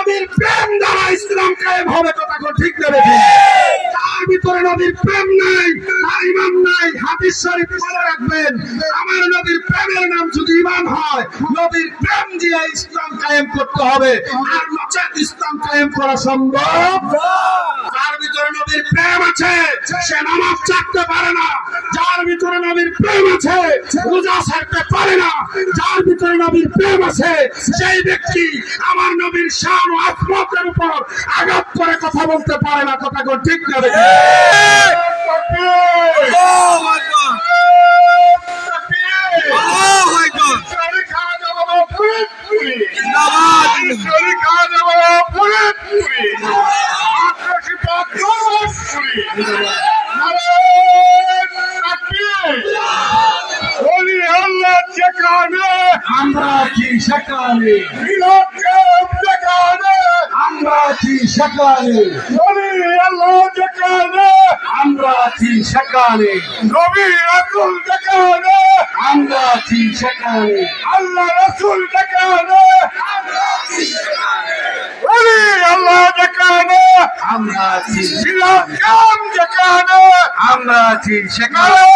নবীর প্রেম দ্বারা ইসলাম কায়েম হবে, কথা কোন ঠিক না ঠিক? যার ভিতরে নবীর প্রেম নাই, তার ঈমান নাই। হাদিস শরীফ মনে রাখবেন, আমার নবীর প্রেমের নাম যদি ঈমান হয়, নবীর প্রেম দিয়ে ইসলাম কায়েম করতে হবে, আর নচেত ইসলাম কায়েম করা সম্ভব না। যার ভিতরে নবীর প্রেম আছে সে নামাজ ছাড়তে পারে না, যার ভিতরে নবীর প্রেম আছে রোজা ছাড়তে পারে না, যার ভিতরে নবীর প্রেম আছে সেই ব্যক্তি আমার নবীর শান ও আজমতের উপর আঘাত করে কথা বলতে পারে না, কথা কোন ঠিক না ঠিক? আমরা কি সেখানে, আমরা কি সেখানে, আমরা কি সেখানে, নবী রাসূল যেখানে, আমরা কি সেখানে, আল্লাহ রাসূল যেখানে, ওলি আল্লাহ যেখানে, আমরা কি ইলাম যেখানে, আমরা কি সেখানে।